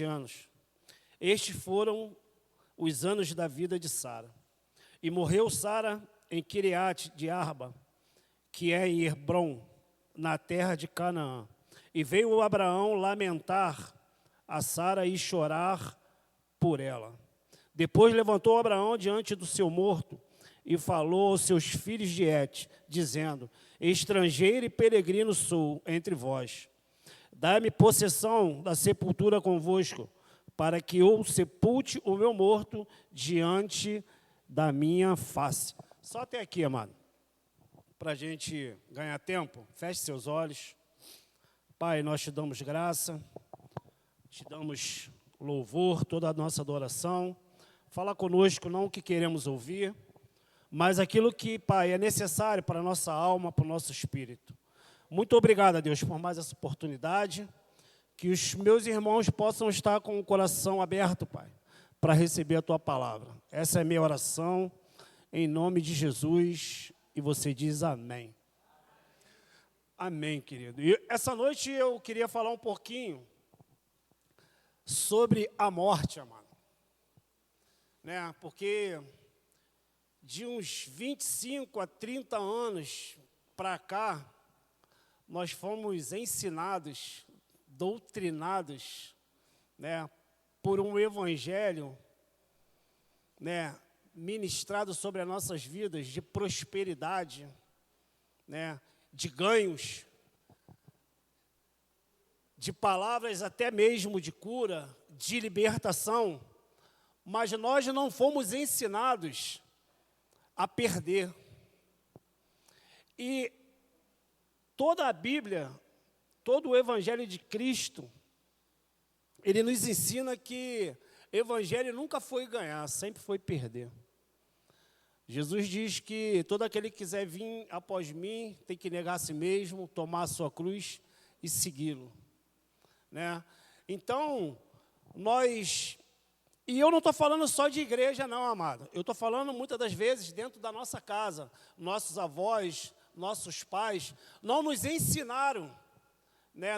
7 anos. Estes foram os anos da vida de Sara. E morreu Sara em Kiriat de Arba, que é em Hebrom, na terra de Canaã. E veio Abraão lamentar a Sara e chorar por ela. Depois levantou Abraão diante do seu morto e falou aos seus filhos de Et, dizendo: estrangeiro e peregrino sou entre vós. Dai-me possessão da sepultura convosco, para que eu sepulte o meu morto diante da minha face. Só até aqui, amado, para a gente ganhar tempo. Feche seus olhos. Pai, nós te damos graça, te damos louvor, toda a nossa adoração. Fala conosco não o que queremos ouvir, mas aquilo que, Pai, é necessário para a nossa alma, para o nosso espírito. Muito obrigado, a Deus, por mais essa oportunidade, que os meus irmãos possam estar com o coração aberto, Pai, para receber a Tua palavra. Essa é a minha oração, em nome de Jesus, e você diz amém. Amém, querido. E essa noite eu queria falar um pouquinho sobre a morte, amado. Porque de uns 25 a 30 anos para cá, nós fomos ensinados, doutrinados, por um evangelho, ministrado sobre as nossas vidas de prosperidade, de ganhos, de palavras até mesmo de cura, de libertação, mas nós não fomos ensinados a perder. E toda a Bíblia, todo o Evangelho de Cristo, ele nos ensina que Evangelho nunca foi ganhar, sempre foi perder. Jesus diz que todo aquele que quiser vir após mim, tem que negar a si mesmo, tomar a sua cruz e segui-lo. Então, e eu não estou falando só de igreja não, amado. Eu estou falando muitas das vezes dentro da nossa casa, nossos avós, nossos pais, não nos ensinaram,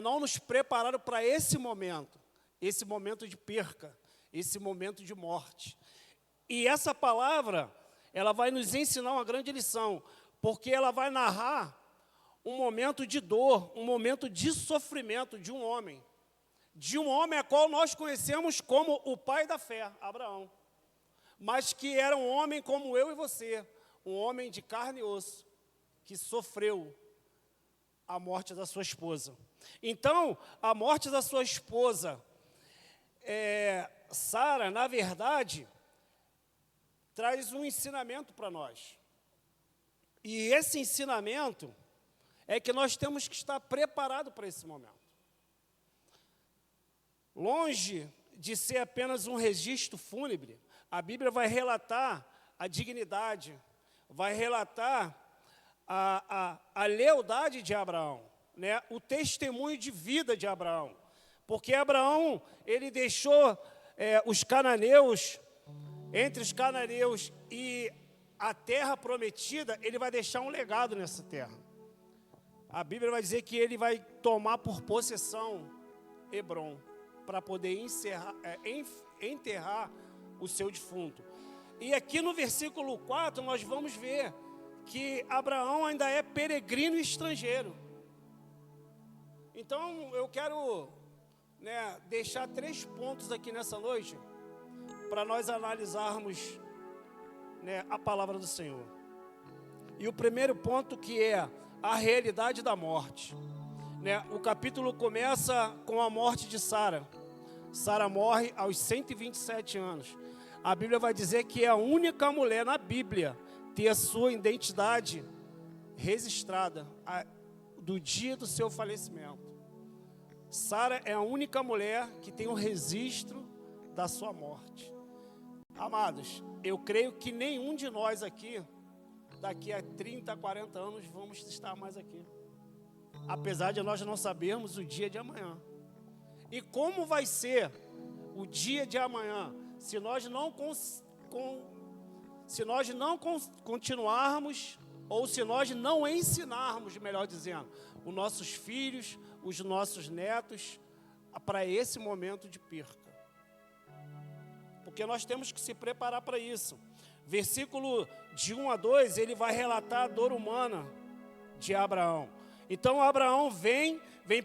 não nos prepararam para esse momento de perca, esse momento de morte. E essa palavra, ela vai nos ensinar uma grande lição, porque ela vai narrar um momento de dor, um momento de sofrimento de um homem a qual nós conhecemos como o pai da fé, Abraão, mas que era um homem como eu e você, um homem de carne e osso, que sofreu a morte da sua esposa. Então, a morte da sua esposa, Sara, na verdade, traz um ensinamento para nós. E esse ensinamento é que nós temos que estar preparados para esse momento. Longe de ser apenas um registro fúnebre, a Bíblia vai relatar a dignidade, vai relatar a lealdade de Abraão, o testemunho de vida de Abraão. Porque Abraão, ele deixou os cananeus, entre os cananeus e a terra prometida, ele vai deixar um legado nessa terra. A Bíblia vai dizer que ele vai tomar por possessão Hebrom, para poder enterrar o seu defunto. E aqui no versículo 4, nós vamos ver que Abraão ainda é peregrino e estrangeiro. Então, eu quero deixar 3 pontos aqui nessa noite, para nós analisarmos a palavra do Senhor. E o primeiro ponto que é a realidade da morte. O capítulo começa com a morte de Sara. Sara morre aos 127 anos. A Bíblia vai dizer que é a única mulher na Bíblia ter a sua identidade registrada do dia do seu falecimento. Sara é a única mulher que tem o registro da sua morte. Amados, eu creio que nenhum de nós aqui, daqui a 30, 40 anos, vamos estar mais aqui. Apesar de nós não sabermos o dia de amanhã. E como vai ser o dia de amanhã, se nós não continuarmos, ou se nós não ensinarmos, melhor dizendo, os nossos filhos, os nossos netos, para esse momento de perca. porque nós temos que se preparar para isso. Versículo de 1 a 2, ele vai relatar a dor humana de Abraão. Então Abraão vem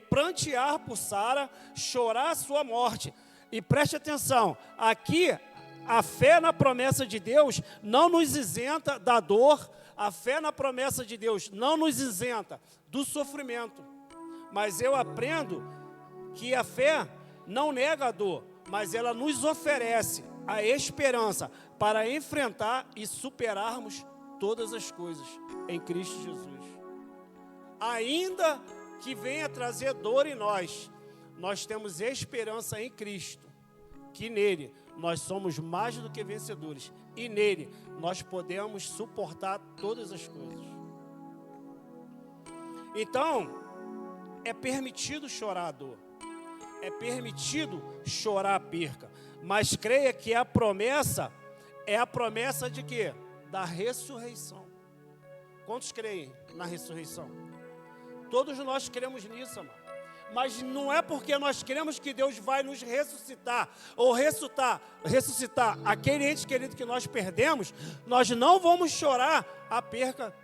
prantear por Sara, chorar a sua morte. E preste atenção, aqui a fé na promessa de Deus não nos isenta da dor, a fé na promessa de Deus não nos isenta do sofrimento. Mas eu aprendo que a fé não nega a dor, mas ela nos oferece a esperança para enfrentar e superarmos todas as coisas em Cristo Jesus. Ainda que venha trazer dor em nós, nós temos esperança em Cristo, que nele nós somos mais do que vencedores, e nele nós podemos suportar todas as coisas. Então, é permitido chorar a dor, é permitido chorar a perca, mas creia que a promessa é a promessa de quê? Da ressurreição. Quantos creem na ressurreição? Todos nós cremos nisso, amado. Mas não é porque nós cremos que Deus vai nos ressuscitar, ou ressuscitar aquele ente querido que nós perdemos, nós não vamos chorar a perca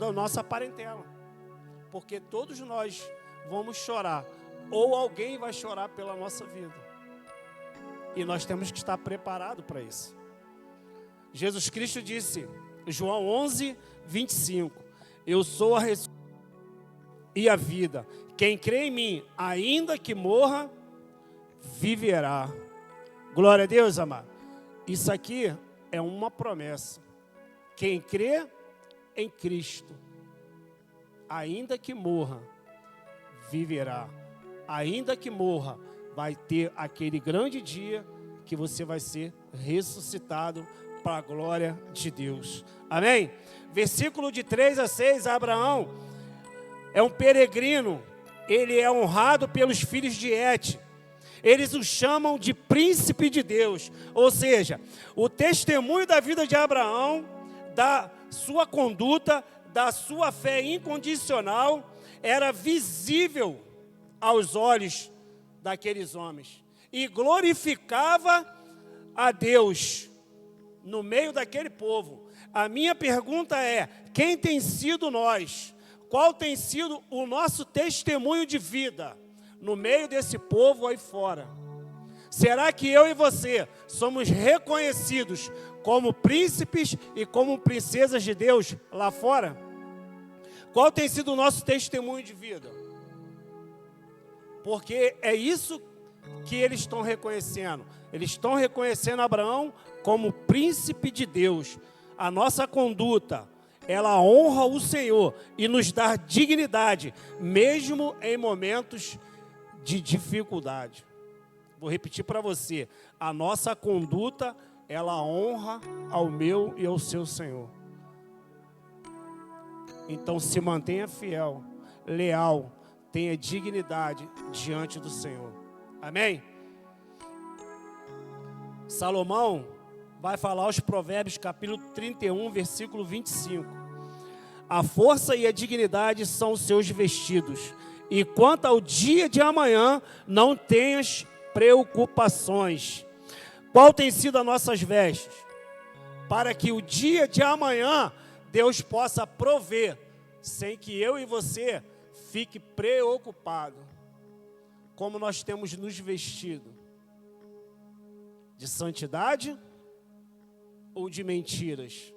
da nossa parentela. Porque todos nós vamos chorar, ou alguém vai chorar pela nossa vida. E nós temos que estar preparados para isso. Jesus Cristo disse, João 11, 25, eu sou a ressurreição e a vida. Quem crê em mim, ainda que morra, viverá. Glória a Deus, amado. Isso aqui é uma promessa. Quem crê em Cristo, ainda que morra, viverá. Ainda que morra, vai ter aquele grande dia que você vai ser ressuscitado para a glória de Deus. Amém? Versículo de 3 a 6, Abraão é um peregrino, ele é honrado pelos filhos de Et. Eles o chamam de príncipe de Deus. Ou seja, o testemunho da vida de Abraão, da sua conduta, da sua fé incondicional, era visível aos olhos daqueles homens. E glorificava a Deus no meio daquele povo. A minha pergunta é, quem tem sido nós? Qual tem sido o nosso testemunho de vida no meio desse povo aí fora? Será que eu e você somos reconhecidos como príncipes e como princesas de Deus lá fora? Qual tem sido o nosso testemunho de vida? Porque é isso que eles estão reconhecendo. Eles estão reconhecendo Abraão como príncipe de Deus. A nossa conduta, ela honra o Senhor e nos dá dignidade, mesmo em momentos de dificuldade. Vou repetir para você, a nossa conduta, ela honra ao meu e ao seu Senhor. Então se mantenha fiel, leal, tenha dignidade diante do Senhor. Amém? Salomão vai falar os Provérbios, capítulo 31, versículo 25. A força e a dignidade são os seus vestidos, e quanto ao dia de amanhã, não tenhas preocupações. Qual tem sido as nossas vestes? Para que o dia de amanhã, Deus possa prover, sem que eu e você fique preocupado. Como nós temos nos vestido? De santidade ou de mentiras?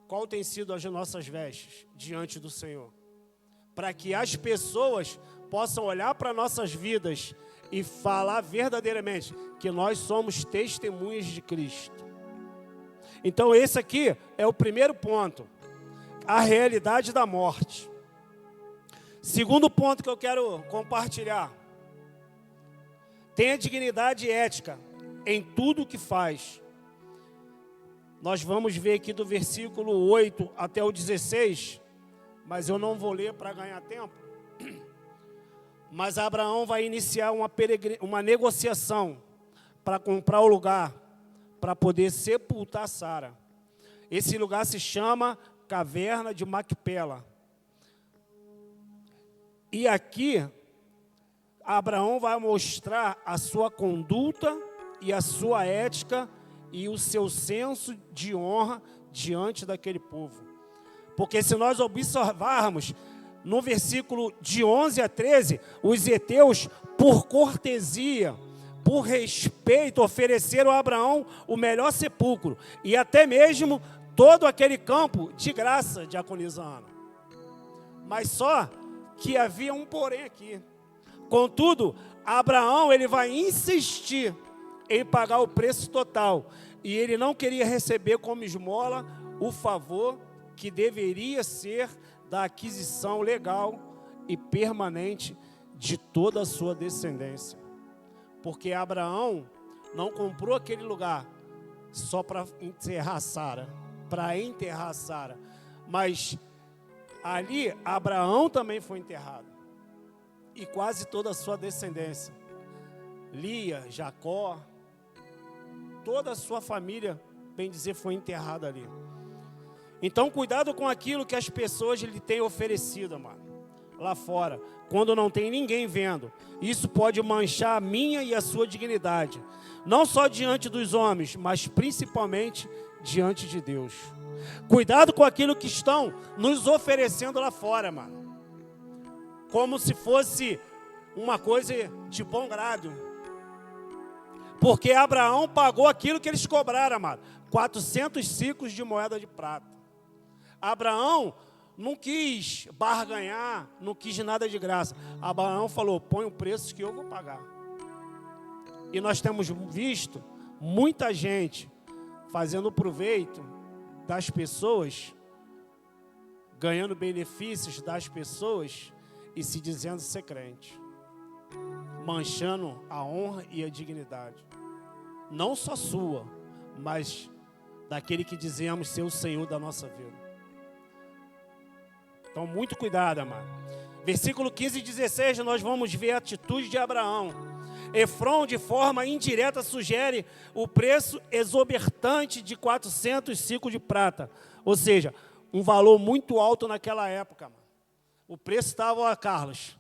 Qual tem sido as nossas vestes diante do Senhor? Para que as pessoas possam olhar para nossas vidas e falar verdadeiramente que nós somos testemunhas de Cristo. Então esse aqui é o primeiro ponto, a realidade da morte. Segundo ponto que eu quero compartilhar, tenha dignidade ética em tudo o que faz. Nós vamos ver aqui do versículo 8 até o 16, mas eu não vou ler para ganhar tempo. Mas Abraão vai iniciar uma negociação para comprar o lugar, para poder sepultar Sara. Esse lugar se chama Caverna de Macpela. E aqui, Abraão vai mostrar a sua conduta e a sua ética e o seu senso de honra diante daquele povo. Porque se nós observarmos no versículo de 11 a 13, os heteus, por cortesia, por respeito, ofereceram a Abraão o melhor sepulcro e até mesmo todo aquele campo de graça, diaconisa Ana. Mas só que havia um porém aqui. Contudo, Abraão ele vai insistir em pagar o preço total. E ele não queria receber como esmola o favor que deveria ser da aquisição legal e permanente de toda a sua descendência. Porque Abraão não comprou aquele lugar só para enterrar Sara, mas ali Abraão também foi enterrado. E quase toda a sua descendência. Lia, Jacó, toda a sua família, bem dizer, foi enterrada ali. Então, cuidado com aquilo que as pessoas lhe têm oferecido, amado, lá fora, quando não tem ninguém vendo. Isso pode manchar a minha e a sua dignidade, não só diante dos homens, mas principalmente diante de Deus. Cuidado com aquilo que estão nos oferecendo lá fora, mano. Como se fosse uma coisa de bom grado. Porque Abraão pagou aquilo que eles cobraram, amado. 400 ciclos de moeda de prata. Abraão não quis barganhar, não quis nada de graça. Abraão falou, põe o preço que eu vou pagar. E nós temos visto muita gente fazendo proveito das pessoas, ganhando benefícios das pessoas e se dizendo ser crente, manchando a honra e a dignidade, não só sua, mas daquele que dizemos ser o Senhor da nossa vida. Então, muito cuidado, amado. Versículo 15 e 16, nós vamos ver a atitude de Abraão. Efrom, de forma indireta, sugere o preço exorbitante de 400 ciclos de prata. Ou seja, um valor muito alto naquela época. Mano. O preço estava, Carlos,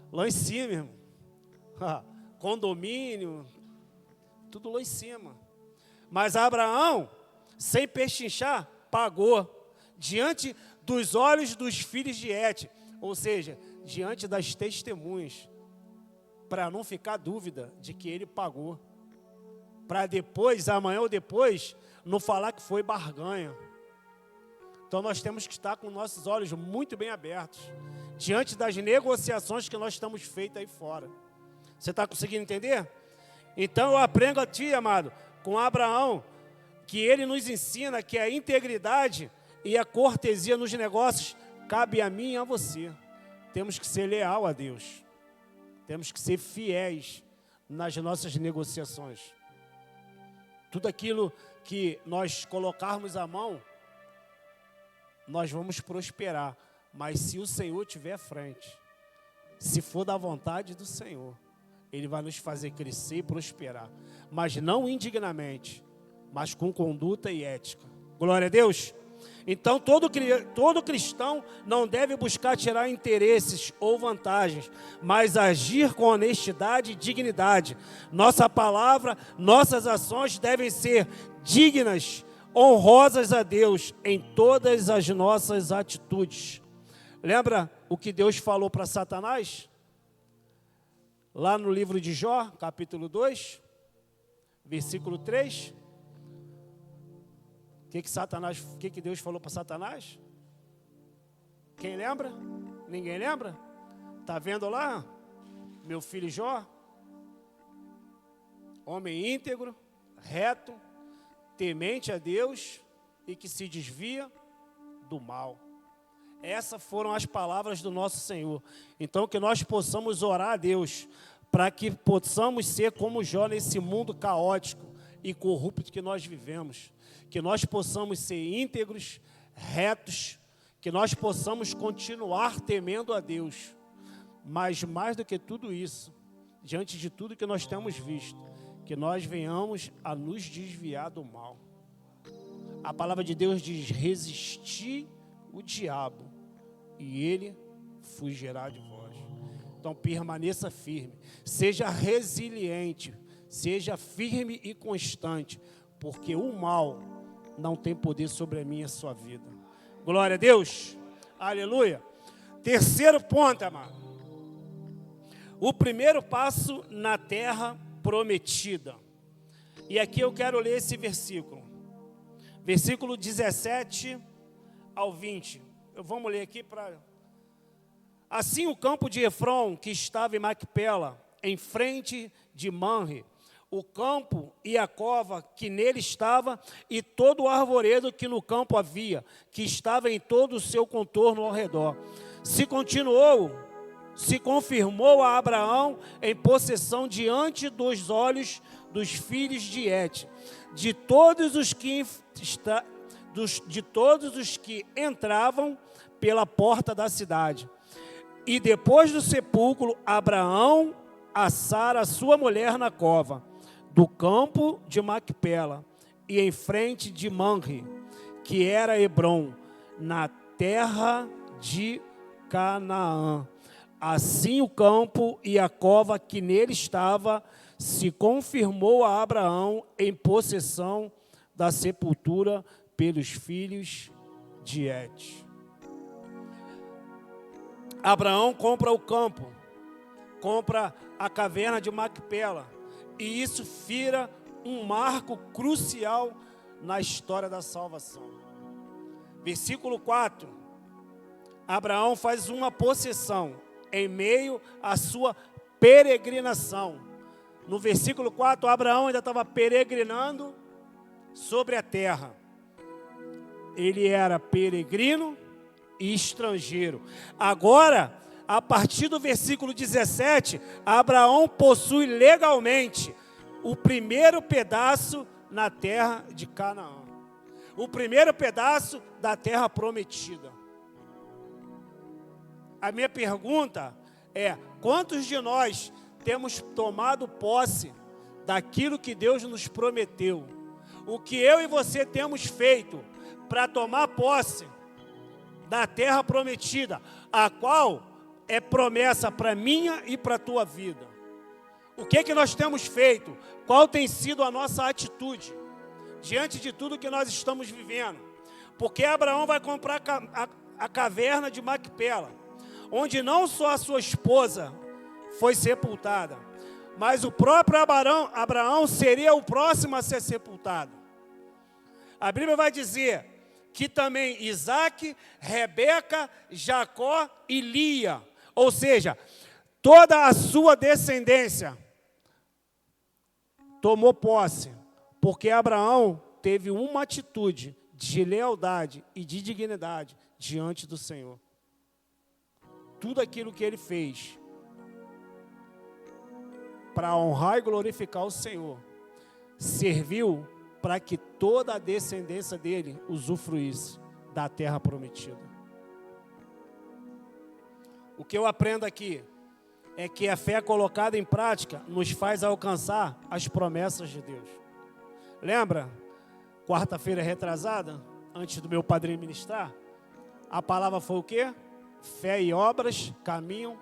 lá em cima, irmão. Condomínio, tudo lá em cima. Mas Abraão, sem pechinchar, pagou diante dos olhos dos filhos de Et, ou seja, diante das testemunhas, para não ficar dúvida de que ele pagou, para depois, amanhã ou depois, não falar que foi barganha. Então nós temos que estar com nossos olhos muito bem abertos, diante das negociações que nós estamos feitos aí fora. Você está conseguindo entender? Então eu aprendo a ti, amado, com Abraão, que ele nos ensina que a integridade e a cortesia nos negócios cabe a mim e a você. Temos que ser leal a Deus. Temos que ser fiéis nas nossas negociações. Tudo aquilo que nós colocarmos a mão, nós vamos prosperar. Mas se o Senhor estiver à frente, se for da vontade do Senhor, Ele vai nos fazer crescer e prosperar. Mas não indignamente, mas com conduta e ética. Glória a Deus. Então, todo cristão não deve buscar tirar interesses ou vantagens, mas agir com honestidade e dignidade. Nossa palavra, nossas ações devem ser dignas, honrosas a Deus em todas as nossas atitudes. Lembra o que Deus falou para Satanás? Lá no livro de Jó, capítulo 2, versículo 3. O que Deus falou para Satanás? Quem lembra? Ninguém lembra? Está vendo lá? Meu filho Jó, homem íntegro, reto, temente a Deus e que se desvia do mal. Essas foram as palavras do nosso Senhor. Então que nós possamos orar a Deus, para que possamos ser como Jó nesse mundo caótico e corrupto que nós vivemos. Que nós possamos ser íntegros, retos, que nós possamos continuar temendo a Deus. Mas mais do que tudo isso, diante de tudo que nós temos visto, que nós venhamos a nos desviar do mal. A palavra de Deus diz, resistir o diabo e ele fugirá de vós. Então Então permaneça firme, seja resiliente, seja firme e constante, porque o mal não tem poder sobre a minha e a sua vida. Glória a Deus, aleluia. Terceiro ponto, amado. O primeiro passo na terra prometida. E aqui eu quero ler esse versículo. Versículo 17 ao 20. Vamos ler aqui para... Assim o campo de Efron, que estava em Macpela, em frente de Manre, o campo e a cova que nele estava, e todo o arvoredo que no campo havia, que estava em todo o seu contorno ao redor. Se confirmou a Abraão em possessão diante dos olhos dos filhos de Et, de todos os que entravam pela porta da cidade. E depois do sepulcro, Abraão a Sara, sua mulher, na cova do campo de Macpela, e em frente de Manre, que era Hebrom, na terra de Canaã. Assim o campo e a cova que nele estava se confirmou a Abraão em possessão da sepultura pelos filhos de Et. Abraão compra o campo, compra a caverna de Macpela, e isso vira um marco crucial na história da salvação. Versículo 4, Abraão faz uma possessão em meio à sua peregrinação. No versículo 4, Abraão ainda estava peregrinando sobre a terra. Ele era peregrino e estrangeiro. Agora, a partir do versículo 17, Abraão possui legalmente o primeiro pedaço na terra de Canaã. O primeiro pedaço da terra prometida. A minha pergunta é: quantos de nós temos tomado posse daquilo que Deus nos prometeu? O que eu e você temos feito para tomar posse da terra prometida, a qual é promessa para minha e para a tua vida? O que nós temos feito? Qual tem sido a nossa atitude diante de tudo que nós estamos vivendo? Porque Abraão vai comprar a caverna de Macpela, onde não só a sua esposa foi sepultada, mas o próprio Abraão seria o próximo a ser sepultado. A Bíblia vai dizer que também Isaac, Rebeca, Jacó e Lia, ou seja, toda a sua descendência tomou posse, porque Abraão teve uma atitude de lealdade e de dignidade diante do Senhor. Tudo aquilo que ele fez para honrar e glorificar o Senhor serviu para que toda a descendência dele usufruísse da terra prometida. O que eu aprendo aqui é que a fé colocada em prática nos faz alcançar as promessas de Deus. Lembra, quarta-feira retrasada, antes do meu padrinho ministrar, a palavra foi o quê? Fé e obras caminham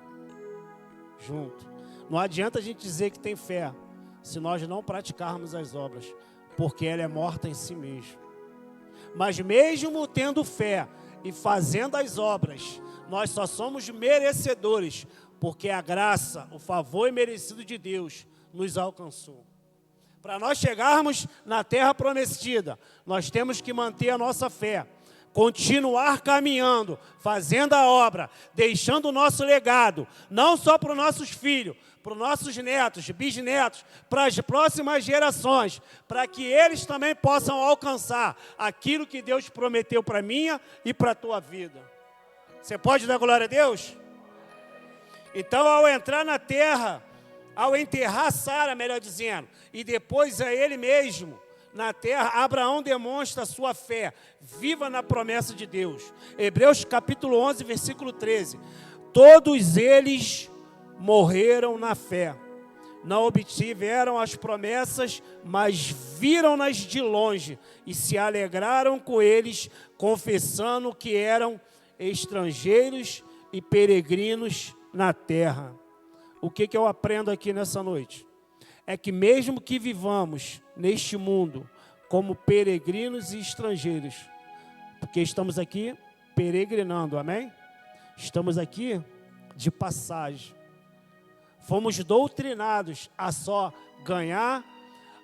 junto. Não adianta a gente dizer que tem fé se nós não praticarmos as obras, porque ela é morta em si mesma. Mas mesmo tendo fé e fazendo as obras, nós só somos merecedores, porque a graça, o favor imerecido de Deus nos alcançou. Para nós chegarmos na terra prometida, nós temos que manter a nossa fé, continuar caminhando, fazendo a obra, deixando o nosso legado, não só para os nossos filhos, para os nossos netos, bisnetos, para as próximas gerações, para que eles também possam alcançar aquilo que Deus prometeu para a minha e para a tua vida. Você pode dar glória a Deus? Então, ao entrar na terra, ao enterrar Sara, melhor dizendo, e depois a ele mesmo na terra, Abraão demonstra a sua fé viva na promessa de Deus. Hebreus capítulo 11, versículo 13. Todos eles morreram na fé, não obtiveram as promessas, mas viram-nas de longe e se alegraram com eles, confessando que eram estrangeiros e peregrinos na terra. o que eu aprendo aqui nessa noite? É que mesmo que vivamos neste mundo como peregrinos e estrangeiros, porque estamos aqui peregrinando, amém? Estamos aqui de passagem. Fomos doutrinados a só ganhar,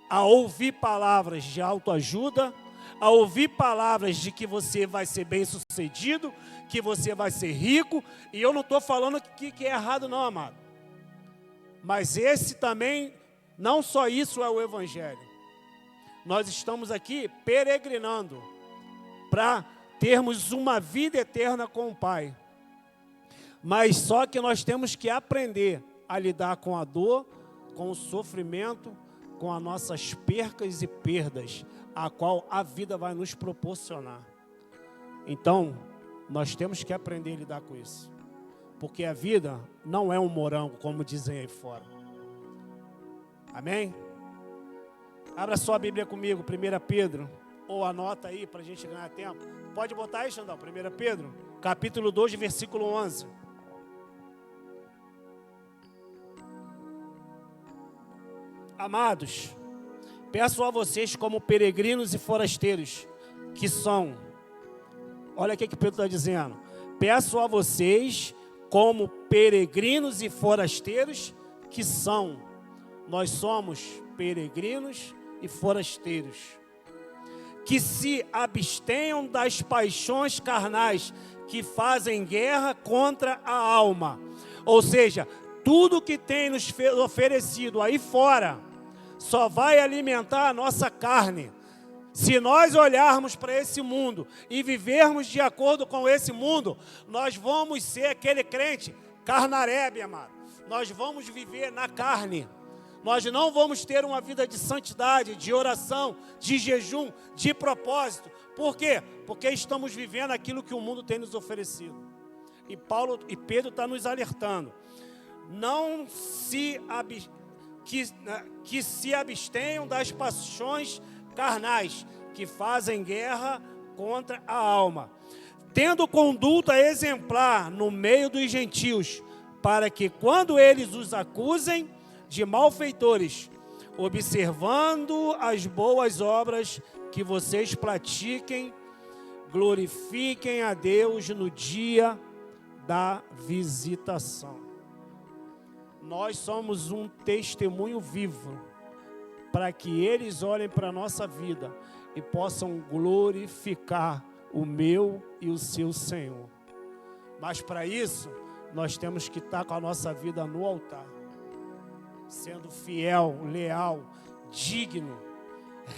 a ouvir palavras de autoajuda, a ouvir palavras de que você vai ser bem-sucedido, que você vai ser rico, e eu não estou falando que é errado não, amado. Mas esse também, não só isso é o Evangelho. Nós estamos aqui peregrinando para termos uma vida eterna com o Pai. Mas só que nós temos que aprender a lidar com a dor, com o sofrimento, com as nossas percas e perdas, a qual a vida vai nos proporcionar. Então, nós temos que aprender a lidar com isso. Porque a vida não é um morango, como dizem aí fora. Amém? Abra sua Bíblia comigo, 1 Pedro, ou anota aí para a gente ganhar tempo. Pode botar aí, Xandão, 1 Pedro, capítulo 2, versículo 11. Amados, peço a vocês como peregrinos e forasteiros, que são, olha o que Pedro está dizendo, peço a vocês como peregrinos e forasteiros que são, nós somos peregrinos e forasteiros, que se abstenham das paixões carnais que fazem guerra contra a alma, ou seja, tudo que tem nos oferecido aí fora, só vai alimentar a nossa carne. Se nós olharmos para esse mundo e vivermos de acordo com esse mundo, nós vamos ser aquele crente carnarebe, amado. Nós vamos viver na carne. Nós não vamos ter uma vida de santidade, de oração, de jejum, de propósito. Por quê? Porque estamos vivendo aquilo que o mundo tem nos oferecido. E Pedro está nos alertando. Não se que se abstenham das paixões carnais que fazem guerra contra a alma, tendo conduta exemplar no meio dos gentios, para que quando eles os acusem de malfeitores, observando as boas obras que vocês pratiquem, glorifiquem a Deus no dia da visitação. Nós somos um testemunho vivo para que eles olhem para a nossa vida e possam glorificar o meu e o seu Senhor. Mas para isso, nós temos que estar com a nossa vida no altar, sendo fiel, leal, digno,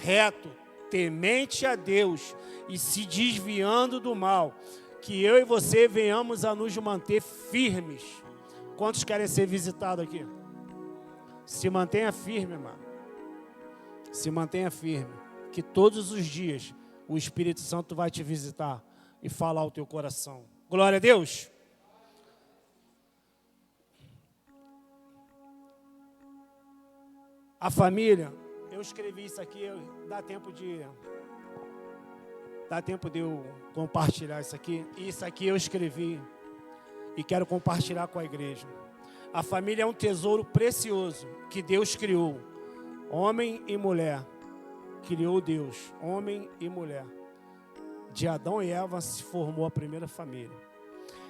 reto, temente a Deus e se desviando do mal, que eu e você venhamos a nos manter firmes. Quantos querem ser visitados aqui? Se mantenha firme, irmão. Se mantenha firme, que todos os dias o Espírito Santo vai te visitar e falar ao teu coração. Glória a Deus. A família, eu escrevi isso aqui, dá tempo de eu compartilhar isso aqui. Isso aqui eu escrevi e quero compartilhar com a igreja. A família é um tesouro precioso que Deus criou. Homem e mulher. Criou Deus, homem e mulher. De Adão e Eva se formou a primeira família.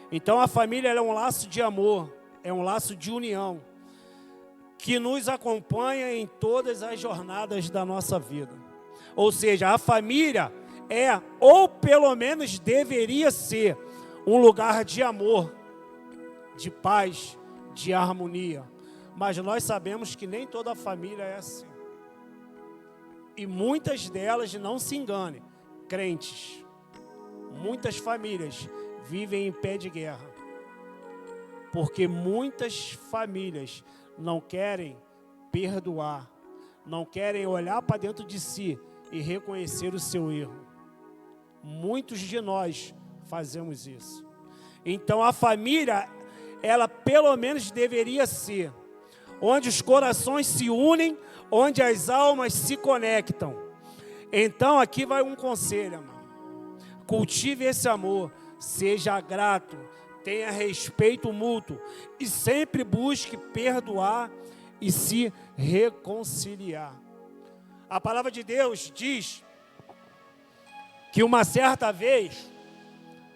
Então a família é um laço de amor, é um laço de união, que nos acompanha em todas as jornadas da nossa vida. Ou seja, a família é, ou pelo menos deveria ser, um lugar de amor, de paz, de harmonia. Mas nós sabemos que nem toda a família é assim. E muitas delas, não se engane, crentes, muitas famílias vivem em pé de guerra. Porque muitas famílias não querem perdoar, não querem olhar para dentro de si e reconhecer o seu erro. Muitos de nós fazemos isso. Então a família, ela pelo menos deveria ser onde os corações se unem, onde as almas se conectam. Então aqui vai um conselho, amado. Cultive esse amor, seja grato, tenha respeito mútuo e sempre busque perdoar e se reconciliar. A palavra de Deus diz que uma certa vez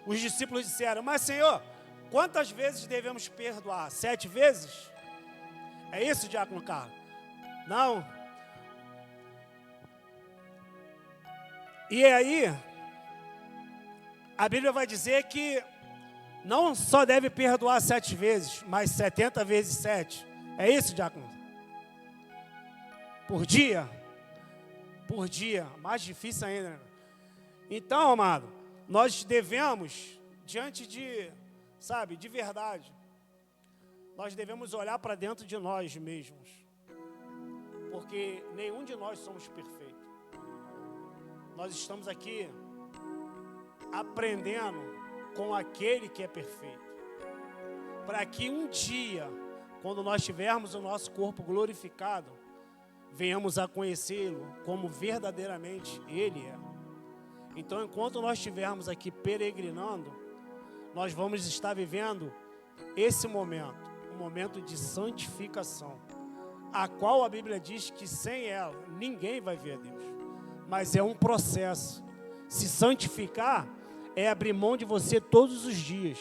os discípulos disseram: mas Senhor, quantas vezes devemos perdoar? 7 vezes? É isso, diácono Carlos? Não. E aí, a Bíblia vai dizer que não só deve perdoar 7 vezes, mas 70 vezes 7. É isso, diácono? Por dia? Por dia. Mais difícil ainda, né? Então, amado, nós devemos, diante de, de verdade, nós devemos olhar para dentro de nós mesmos. Porque nenhum de nós somos perfeitos. Nós estamos aqui aprendendo com aquele que é perfeito. Para que um dia, quando nós tivermos o nosso corpo glorificado, venhamos a conhecê-lo como verdadeiramente Ele é. Então, enquanto nós estivermos aqui peregrinando, nós vamos estar vivendo esse momento, um momento de santificação, a qual a Bíblia diz que sem ela, ninguém vai ver a Deus. Mas é um processo. Se santificar é abrir mão de você todos os dias.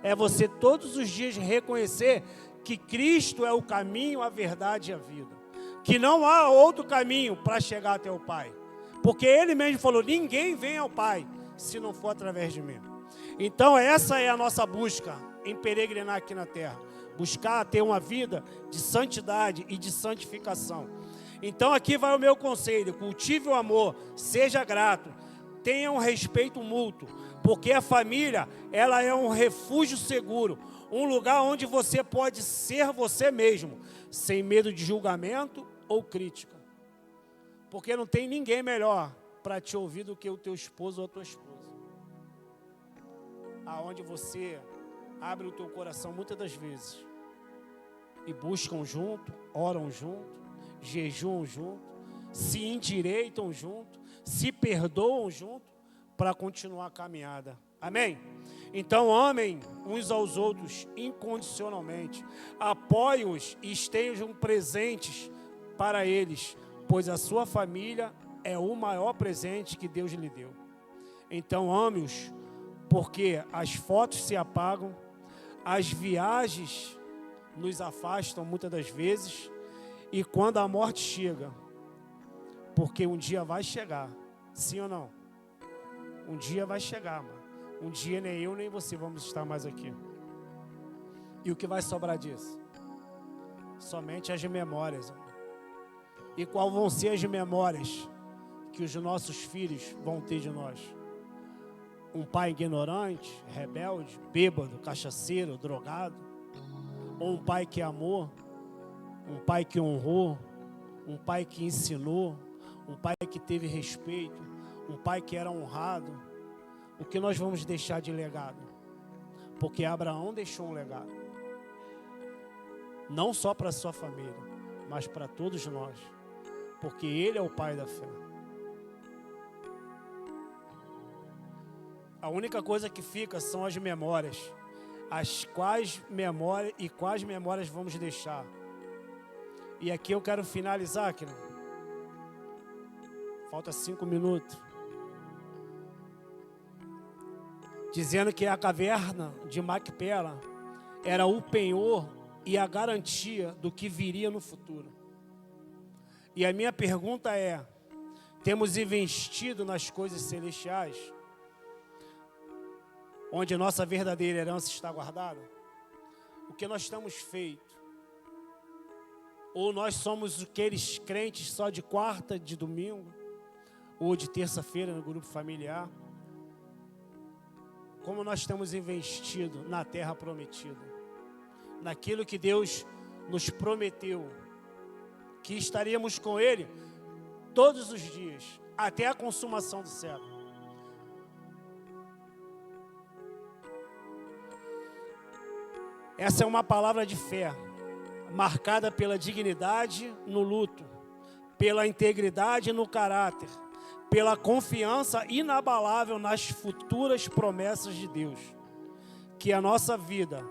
É você todos os dias reconhecer que Cristo é o caminho, a verdade e a vida. Que não há outro caminho para chegar até o Pai. Porque Ele mesmo falou: ninguém vem ao Pai se não for através de mim. Então essa é a nossa busca em peregrinar aqui na terra. Buscar ter uma vida de santidade e de santificação. Então aqui vai o meu conselho: cultive o amor, seja grato, tenha um respeito mútuo, porque a família, ela é um refúgio seguro, um lugar onde você pode ser você mesmo, sem medo de julgamento ou crítica. Porque não tem ninguém melhor para te ouvir do que o teu esposo ou a tua esposa. Aonde você abre o teu coração muitas das vezes e buscam junto, oram junto, jejuam junto, se endireitam junto, se perdoam junto para continuar a caminhada. Amém? Então amem uns aos outros incondicionalmente, apoiem-os e estejam presentes para eles, pois a sua família é o maior presente que Deus lhe deu. Então ame-os, porque as fotos se apagam, as viagens nos afastam muitas das vezes, e quando a morte chega, porque um dia vai chegar, sim ou não? Um dia vai chegar, mano. Um dia nem eu nem você vamos estar mais aqui. E o que vai sobrar disso? Somente as memórias. Mano. E qual vão ser as memórias que os nossos filhos vão ter de nós? Um pai ignorante, rebelde, bêbado, cachaceiro, drogado? Ou um pai que amou? Um pai que honrou? Um pai que ensinou? Um pai que teve respeito? Um pai que era honrado? O que nós vamos deixar de legado? Porque Abraão deixou um legado. Não só para a sua família, mas para todos nós. Porque ele é o pai da fé. A única coisa que fica são as memórias. Quais memórias vamos deixar? E aqui eu quero finalizar, aqui. Falta 5 minutos. Dizendo que a caverna de Macpela era o penhor e a garantia do que viria no futuro. E a minha pergunta é: temos investido nas coisas celestiais, onde a nossa verdadeira herança está guardada? O que nós temos feito? Ou nós somos aqueles crentes só de quarta, de domingo, ou de terça-feira no grupo familiar? Como nós temos investido na terra prometida, naquilo que Deus nos prometeu, que estaríamos com Ele todos os dias, até a consumação do século. Essa é uma palavra de fé, marcada pela dignidade no luto, pela integridade no caráter, pela confiança inabalável nas futuras promessas de Deus. que a nossa vida,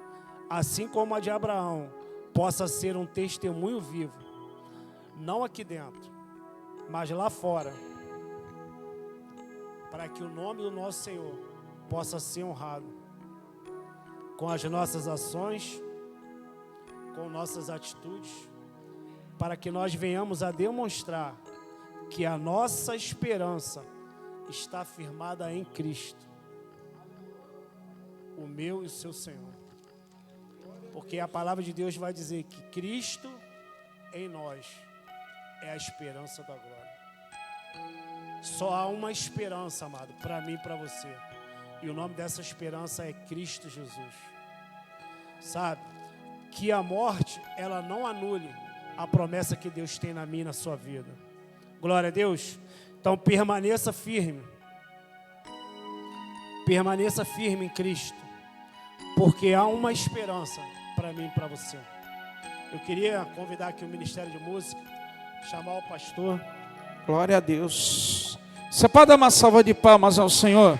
assim como a de Abraão, possa ser um testemunho vivo, não aqui dentro, mas lá fora, para que o nome do nosso Senhor possa ser honrado com as nossas ações, com nossas atitudes, para que nós venhamos a demonstrar que a nossa esperança está firmada em Cristo, o meu e o seu Senhor. Porque a palavra de Deus vai dizer que Cristo em nós é a esperança da glória. Só há uma esperança, amado, para mim e para você. E o nome dessa esperança é Cristo Jesus. Sabe? Que a morte, ela não anule a promessa que Deus tem na minha e na sua vida. Glória a Deus. Então permaneça firme. Permaneça firme em Cristo. Porque há uma esperança para mim e para você. Eu queria convidar aqui o Ministério de Música, chamar o pastor. Glória a Deus. Você pode dar uma salva de palmas ao Senhor?